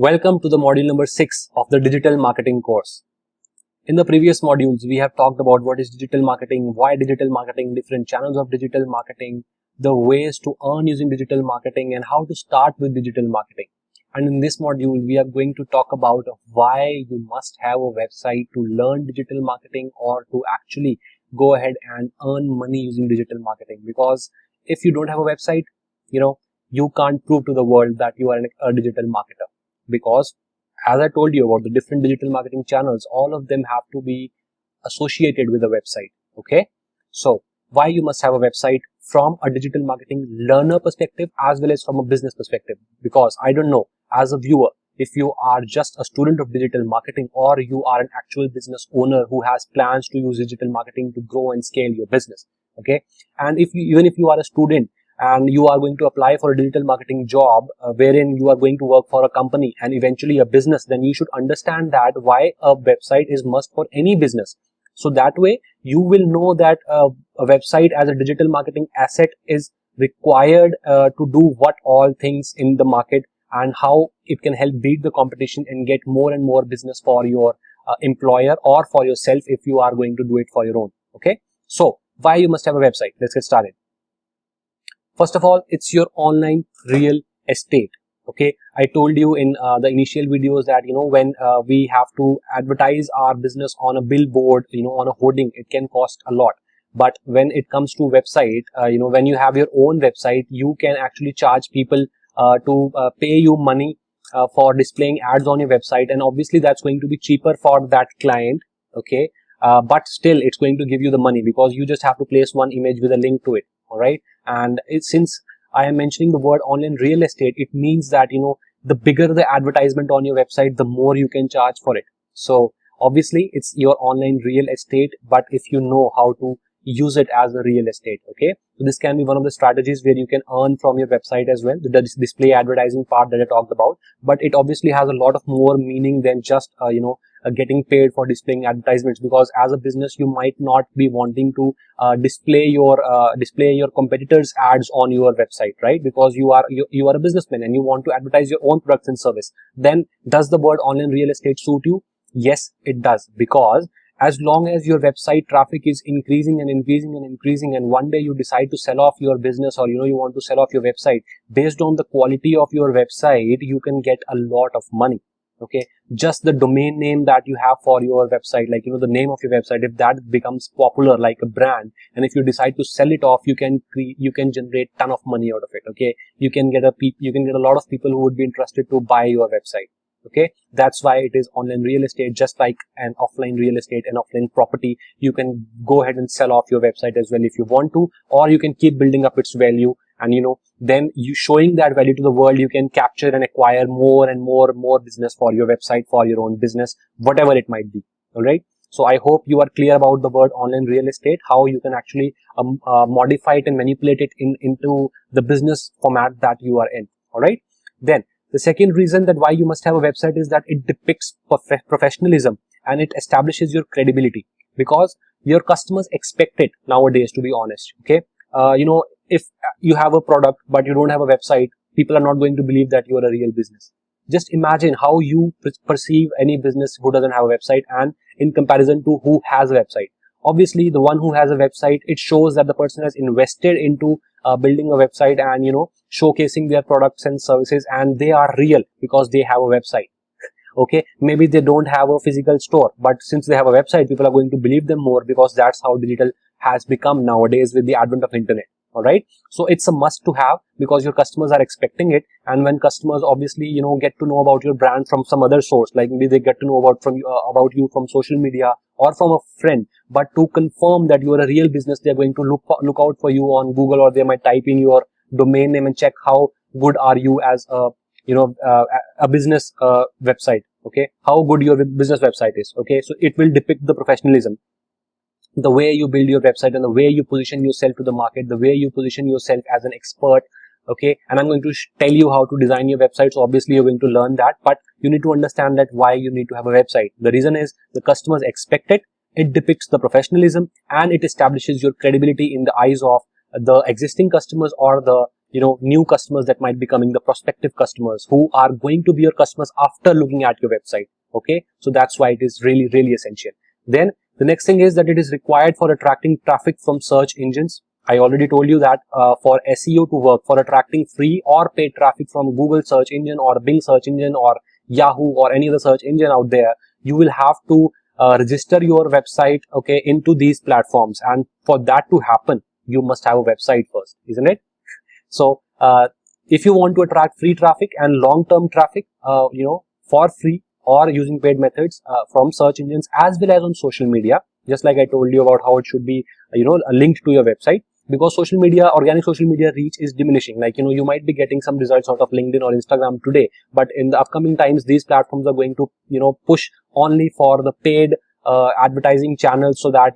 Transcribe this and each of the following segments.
Welcome to the module number 6 of the digital marketing course. In the previous modules, we have talked about what is digital marketing, why digital marketing, different channels of digital marketing, the ways to earn using digital marketing, and how to start with digital marketing. And in this module, we are going to talk about why you must have a website to learn digital marketing or to actually go ahead and earn money using digital marketing. Because if you don't have a website, you can't prove to the world that you are a digital marketer. Because as I told you about the different digital marketing channels, all of them have to be associated with a website. Okay. So why you must have a website from a digital marketing learner perspective as well as from a business perspective. Because I don't know, as a viewer, if you are just a student of digital marketing or you are an actual business owner who has plans to use digital marketing to grow and scale your business. Okay. And even if you are a student and you are going to apply for a digital marketing job wherein you are going to work for a company and eventually a business, then you should understand that why a website is must for any business. So that way you will know that a website as a digital marketing asset is required to do what all things in the market and how it can help beat the competition and get more and more business for your employer or for yourself if you are going to do it for your own. Okay. So why you must have a website? Let's get started. First of all, it's your online real estate. Okay, I told you in the initial videos that when we have to advertise our business on a billboard, on a hoarding, it can cost a lot. But when it comes to website, when you have your own website, you can actually charge people to pay you money for displaying ads on your website, and obviously that's going to be cheaper for that client. Okay, but still it's going to give you the money because you just have to place one image with a link to it. All right. And since I am mentioning the word online real estate, it means that the bigger the advertisement on your website, the more you can charge for it. So obviously it's your online real estate, but if you know how to use it as a real estate. Okay, so this can be one of the strategies where you can earn from your website as well, the display advertising part that I talked about. But it obviously has a lot of more meaning than just getting paid for displaying advertisements, because as a business you might not be wanting to display your competitors ads on your website, right? Because you are a businessman and you want to advertise your own products and service. Then does the word online real estate suit you? Yes, it does. Because as long as your website traffic is increasing and increasing and increasing, and one day you decide to sell off your business, or you want to sell off your website, based on the quality of your website, you can get a lot of money. Okay, just the domain name that you have for your website, like the name of your website, if that becomes popular like a brand, and if you decide to sell it off, you can generate ton of money out of it. Okay, you can get a lot of people who would be interested to buy your website. Okay, that's why it is online real estate. Just like an offline real estate and offline property, you can go ahead and sell off your website as well if you want to, or you can keep building up its value, and then you showing that value to the world, you can capture and acquire more and more business for your website, for your own business, whatever it might be. All right, so I hope you are clear about the word online real estate, how you can actually modify it and manipulate it into the business format that you are in. All right, then the second reason that why you must have a website is that it depicts professionalism and it establishes your credibility, because your customers expect it nowadays, to be honest. Okay, if you have a product but you don't have a website, people are not going to believe that you are a real business. Just imagine how you perceive any business who doesn't have a website, and in comparison to who has a website. Obviously the one who has a website, it shows that the person has invested into building a website and showcasing their products and services, and they are real because they have a website. Okay, maybe they don't have a physical store, but since they have a website, people are going to believe them more, because that's how digital has become nowadays with the advent of internet. All right, so it's a must to have because your customers are expecting it. And when customers obviously get to know about your brand from some other source, like maybe they get to know about you from social media or from a friend, but to confirm that you are a real business, they're going to look out for you on Google, or they might type in your domain name and check how good are you as a business website. Okay, how good your business website is. Okay, so it will depict the professionalism, the way you build your website, and the way you position yourself to the market, the way you position yourself as an expert. Okay, and I'm going to tell you how to design your website. So obviously you're going to learn that, but you need to understand that why you need to have a website. The reason is the customers expect it. It depicts the professionalism and it establishes your credibility in the eyes of the existing customers or the new customers that might be coming, the prospective customers who are going to be your customers after looking at your website. Okay, so that's why it is really, really essential. Then the next thing is that it is required for attracting traffic from search engines. I already told you that for SEO to work, for attracting free or paid traffic from Google search engine or Bing search engine or Yahoo or any other search engine out there, you will have to register your website, okay, into these platforms. And for that to happen, you must have a website first, isn't it? So if you want to attract free traffic and long-term traffic, for free or using paid methods from search engines as well as on social media, just like I told you about how it should be, linked to your website, because social media, organic social media reach is diminishing. Like, you might be getting some results out of LinkedIn or Instagram today, but in the upcoming times, these platforms are going to, push only for the paid advertising channels, so that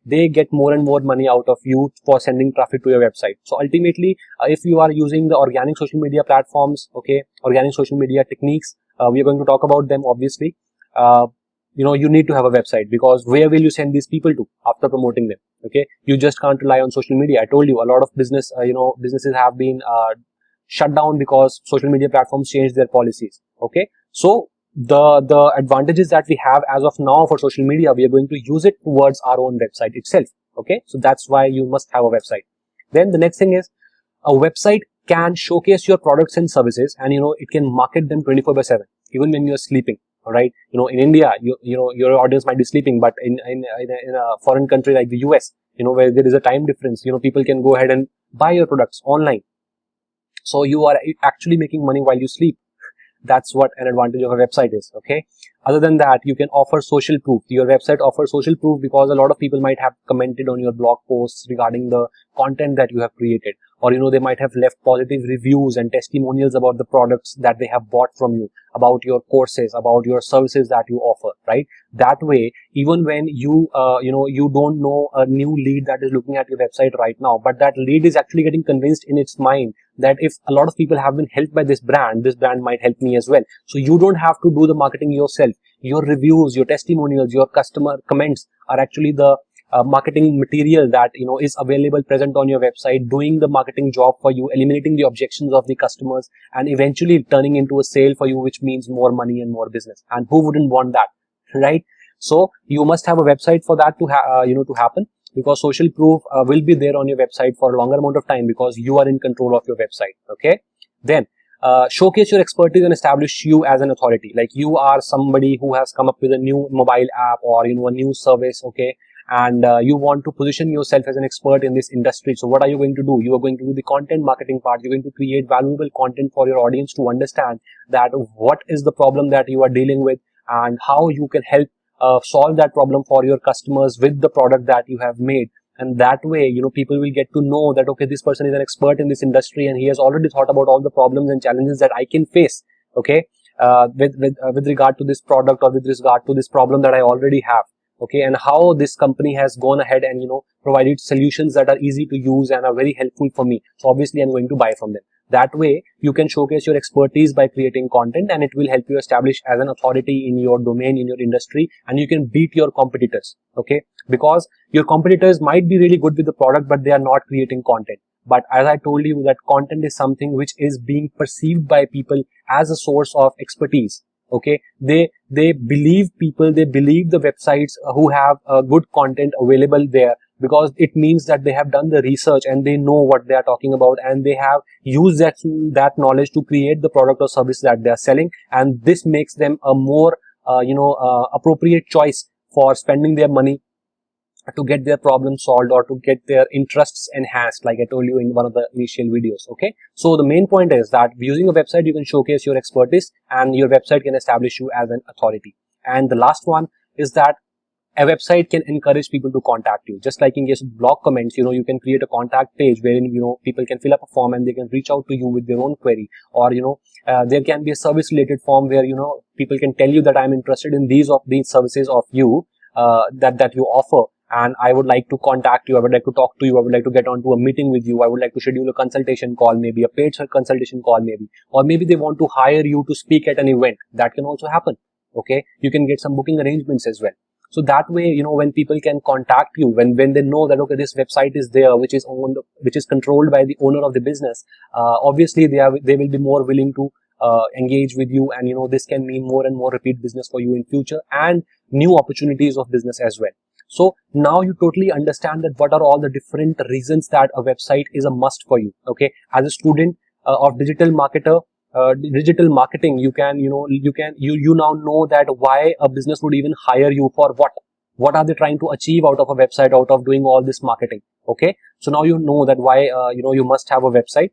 they get more and more money out of you for sending traffic to your website. So ultimately, if you are using the organic social media platforms, okay, organic social media techniques, we are going to talk about them, obviously. You need to have a website, because where will you send these people to after promoting them? Okay, you just can't rely on social media. I told you a lot of businesses have been shut down because social media platforms changed their policies. Okay, so the advantages that we have as of now for social media, we are going to use it towards our own website itself. Okay, so that's why you must have a website. Then the next thing is, a website can showcase your products and services, and it can market them 24/7, even when you're sleeping. All right, in India, your audience might be sleeping, but in a foreign country like the US, where there is a time difference, people can go ahead and buy your products online. So you are actually making money while you sleep. That's what an advantage of a website is. Okay, other than that, you can offer social proof. Your website offers social proof because a lot of people might have commented on your blog posts regarding the content that you have created, or they might have left positive reviews and testimonials about the products that they have bought from you, about your courses, about your services that you offer, right? That way, even when you you don't know a new lead that is looking at your website right now, but that lead is actually getting convinced in its mind that if a lot of people have been helped by this brand might help me as well. So you don't have to do the marketing yourself. Your reviews, your testimonials, your customer comments are actually the marketing material that is available, present on your website, doing the marketing job for you, eliminating the objections of the customers, and eventually turning into a sale for you, which means more money and more business. And who wouldn't want that, right? So you must have a website for that to to happen, because social proof will be there on your website for a longer amount of time, because you are in control of your website. Okay, then showcase your expertise and establish you as an authority. Like, you are somebody who has come up with a new mobile app or a new service. Okay, and you want to position yourself as an expert in this industry. So what are you going to do? You are going to do the content marketing part. You're going to create valuable content for your audience to understand that what is the problem that you are dealing with, and how you can help solve that problem for your customers with the product that you have made. And that way, people will get to know that, okay, this person is an expert in this industry, and he has already thought about all the problems and challenges that I can face. Okay, with regard to this product, or with regard to this problem that I already have. Okay, and how this company has gone ahead and provided solutions that are easy to use and are very helpful for me. So obviously I'm going to buy from them. That way you can showcase your expertise by creating content, and it will help you establish as an authority in your domain, in your industry, and you can beat your competitors. Okay, because your competitors might be really good with the product, but they are not creating content. But as I told you, that content is something which is being perceived by people as a source of expertise. Okay, they believe the websites who have good content available there, because it means that they have done the research and they know what they are talking about, and they have used that knowledge to create the product or service that they are selling, and this makes them a more appropriate choice for spending their money to get their problem solved, or to get their interests enhanced, like I told you in one of the initial videos. Okay, so the main point is that using a website, you can showcase your expertise, and your website can establish you as an authority. And the last one is that a website can encourage people to contact you. Just like in case of blog comments, you can create a contact page wherein people can fill up a form and they can reach out to you with their own query. Or there can be a service related form where people can tell you that I'm interested in these services of you that you offer, and I would like to contact you, I would like to talk to you, I would like to get onto a meeting with you, I would like to schedule a consultation call, maybe a paid consultation call, maybe, or maybe they want to hire you to speak at an event. That can also happen. Okay, you can get some booking arrangements as well. So that way, when people can contact you, when they know that, okay, this website is there, which is controlled by the owner of the business, obviously they will be more willing to engage with you, and this can mean more and more repeat business for you in future, and new opportunities of business as well. So now you totally understand that what are all the different reasons that a website is a must for you. Okay, as a student of digital marketing, you now know that why a business would even hire you for what are they trying to achieve out of a website, out of doing all this marketing. Okay, so now you know that why you must have a website.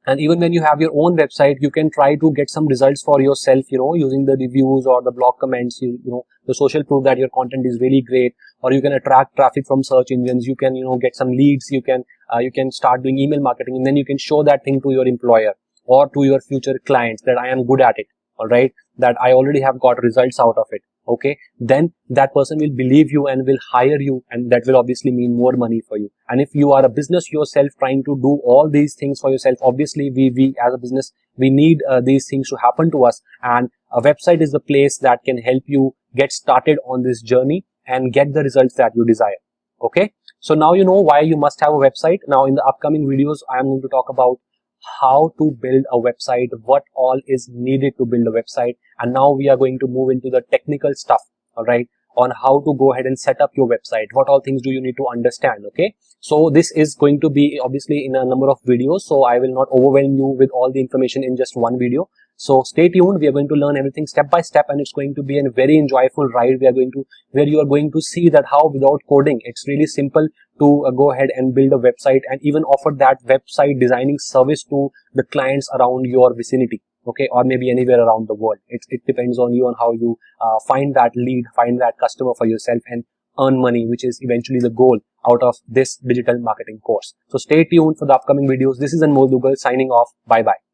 And even when you have your own website, you can try to get some results for yourself, using the reviews or the blog comments, the social proof that your content is really great, or you can attract traffic from search engines. You can, get some leads. You can start doing email marketing, and then you can show that thing to your employer or to your future clients that I am good at it. All right, that I already have got results out of it. Okay, then that person will believe you and will hire you, and that will obviously mean more money for you. And if you are a business yourself trying to do all these things for yourself, obviously we as a business, we need these things to happen to us, and a website is the place that can help you get started on this journey and get the results that you desire. Okay, so now you know why you must have a website. Now in the upcoming videos, I am going to talk about how to build a website, what all is needed to build a website, and now we are going to move into the technical stuff, all right, on how to go ahead and set up your website. What all things do you need to understand? Okay, so this is going to be obviously in a number of videos, so I will not overwhelm you with all the information in just one video. So stay tuned. We are going to learn everything step by step, and it's going to be a very enjoyable ride. Where you are going to see that how without coding, it's really simple to go ahead and build a website and even offer that website designing service to the clients around your vicinity. Okay, or maybe anywhere around the world. It depends on you, on how you find that lead, find that customer for yourself, and earn money, which is eventually the goal out of this digital marketing course. So stay tuned for the upcoming videos. This is Anmol Dugal signing off. Bye bye.